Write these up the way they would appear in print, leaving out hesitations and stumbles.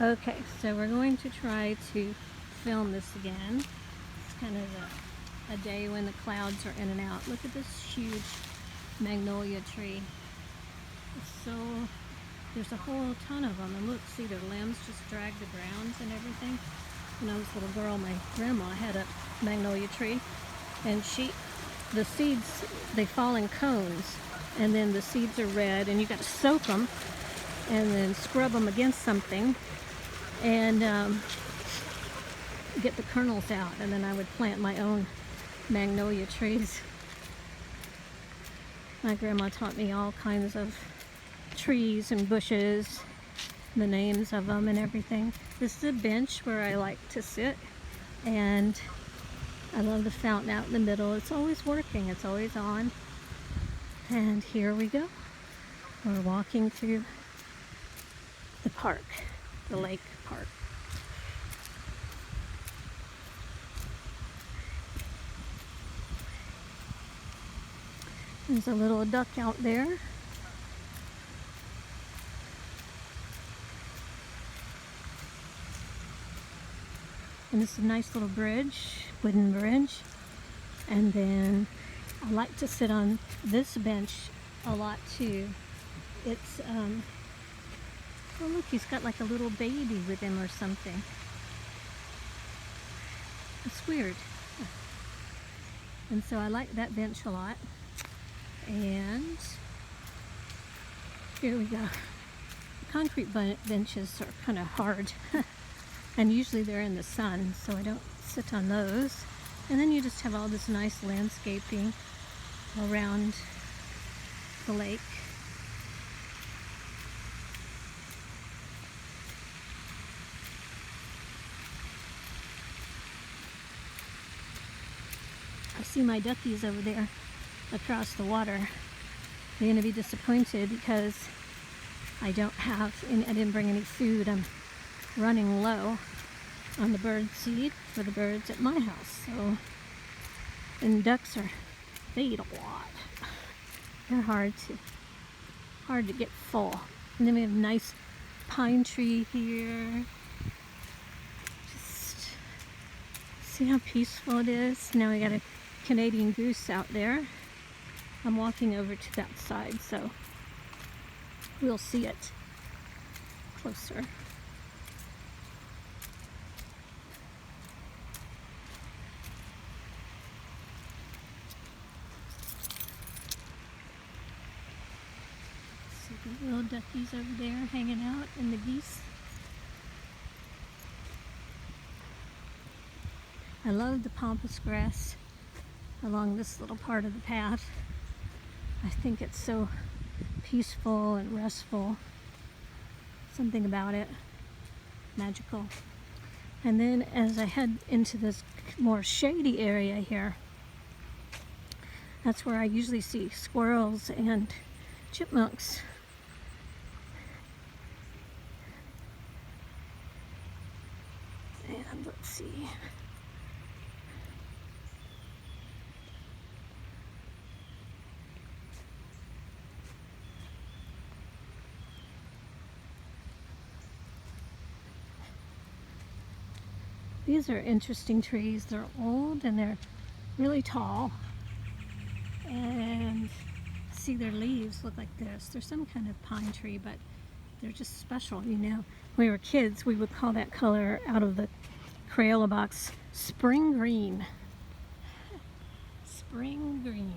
Okay, so we're going to try to film this again. It's kind of a day when the clouds are in and out. Look at this huge magnolia tree. There's a whole ton of them, and look, see, their limbs just drag the ground and everything. When I was a little girl, my grandma had a magnolia tree, and the seeds, they fall in cones, and then the seeds are red, and you got to soak them and then scrub them against something and get the kernels out, and then I would plant my own magnolia trees. My grandma taught me all kinds of trees and bushes, the names of them and everything. This is a bench where I like to sit, and I love the fountain out in the middle. It's always working, it's always on. And here we go. We're walking through the park, the lake park. There's a little duck out there. And this is a nice little bridge, wooden bridge. And then I like to sit on this bench a lot too. It's, oh look, he's got like a little baby with him or something. It's weird. And so I like that bench a lot. And here we go. Concrete benches are kind of hard. And usually they're in the sun, so I don't sit on those. And then you just have all this nice landscaping around the lake. I see my duckies over there across the water. They're going to be disappointed because I didn't bring any food. I'm running low on the bird seed for the birds at my house. So, and ducks they eat a lot. They're hard to get full. And then we have a nice pine tree here. Just see how peaceful it is. Now we got a Canadian goose out there. I'm walking over to that side, so we'll see it closer. See the little duckies over there hanging out, and the geese. I love the pampas grass along this little part of the path. I think it's so peaceful and restful. Something about it magical. And then as I head into this more shady area here, that's where I usually see squirrels and chipmunks. And let's see. These are interesting trees. They're old and they're really tall. And see, their leaves look like this. They're some kind of pine tree, but they're just special, you know. When we were kids, we would call that color out of the Crayola box spring green. Spring green.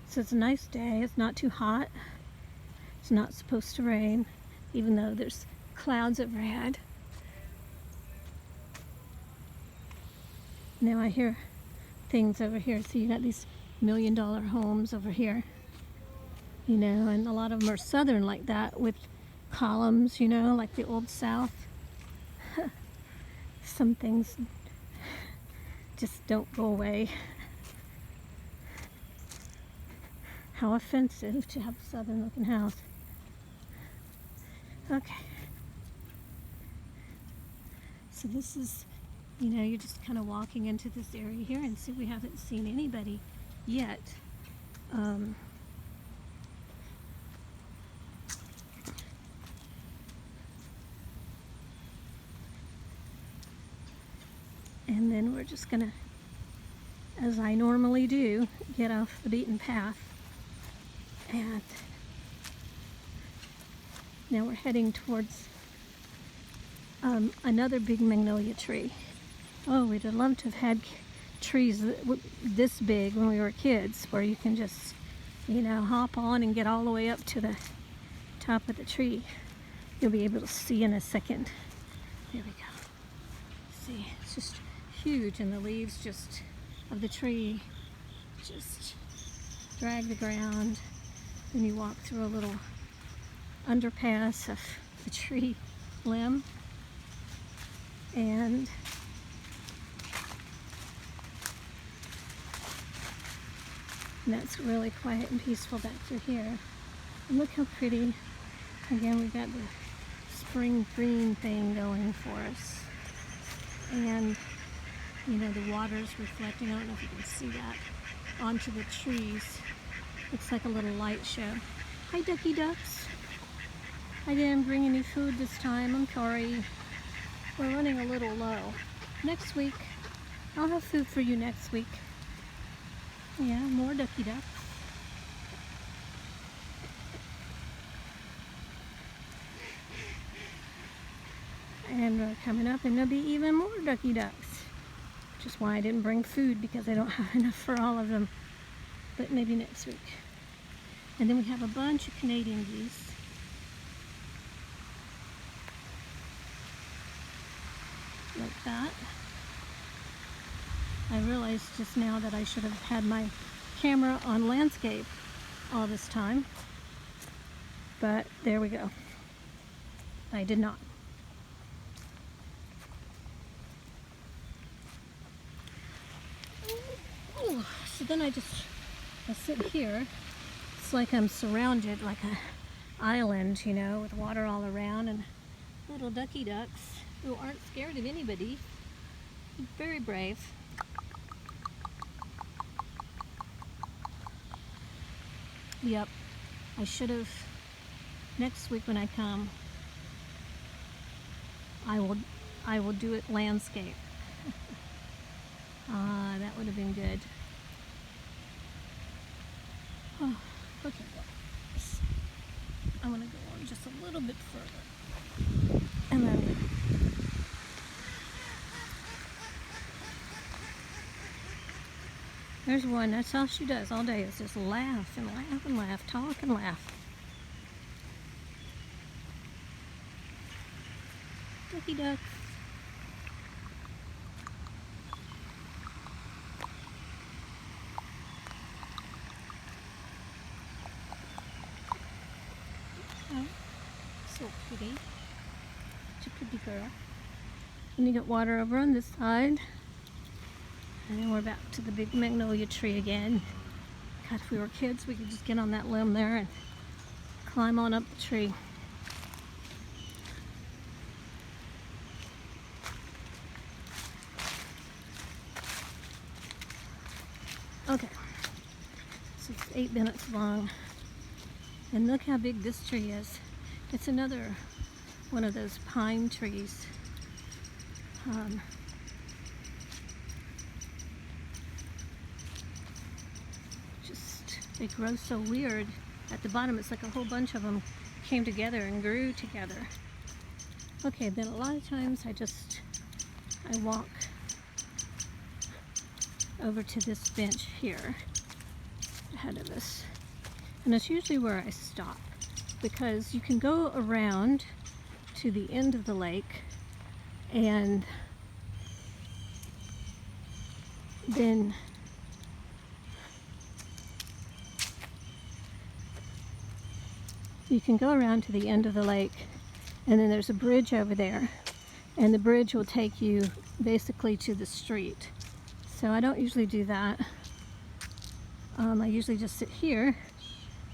So it's a nice day. It's not too hot. It's not supposed to rain, even though there's clouds overhead. Now I hear things over here. So you got these $1 million homes over here, you know, and a lot of them are southern like that with columns, you know, like the old South. Some things just don't go away. How offensive to have a southern looking house. Okay. So this is You know, you're just kind of walking into this area here, and see, we haven't seen anybody yet. And then we're just gonna, as I normally do, get off the beaten path. And now we're heading towards another big magnolia tree. Oh, we'd have loved to have had trees this big when we were kids, where you can just, you know, hop on and get all the way up to the top of the tree. You'll be able to see in a second. There we go. See, it's just huge, and the leaves just of the tree just drag the ground. Then you walk through a little underpass of the tree limb, and that's really quiet and peaceful back through here. And look how pretty. Again, we've got the spring green thing going for us. And, you know, the water's reflecting, I don't know if you can see that, onto the trees. Looks like a little light show. Hi, ducky ducks. I didn't bring any food this time, I'm sorry. We're running a little low. Next week, I'll have food for you next week. Yeah, more ducky ducks. And we're coming up, and there'll be even more ducky ducks. Which is why I didn't bring food, because I don't have enough for all of them. But maybe next week. And then we have a bunch of Canadian geese. Like that. I realized just now that I should have had my camera on landscape all this time, but there we go. I did not. Ooh, so then I sit here. It's like I'm surrounded like an island, you know, with water all around, and little ducky ducks who aren't scared of anybody. Very brave. Yep, I should have, next week when I come, I will do it landscape. That would have been good. Oh, okay, I'm gonna go on just a little bit further. And then there's one, that's all she does all day, is just laugh and laugh and laugh, talk and laugh. Ducky ducks. Oh, so pretty. Such a pretty girl. And you got water over on this side. And then we're back to the big magnolia tree again. God, if we were kids, we could just get on that limb there and climb on up the tree. Okay, so it's 8 minutes long. And look how big this tree is. It's another one of those pine trees. They grow so weird. At the bottom, it's like a whole bunch of them came together and grew together. Okay, then a lot of times I walk over to this bench here ahead of us. And it's usually where I stop, because you can go around to the end of the lake, and then you can go around to the end of the lake, and then there's a bridge over there, and the bridge will take you basically to the street. So I don't usually do that. I usually just sit here,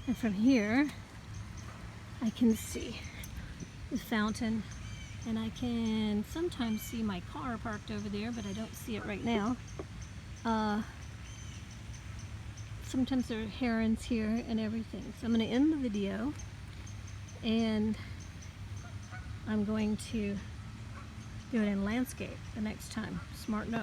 and from here I can see the fountain And I can sometimes see my car parked over there, but I don't see it right now. Sometimes there are herons here and everything. So I'm going to end the video, and I'm going to do it in landscape the next time. Smart note.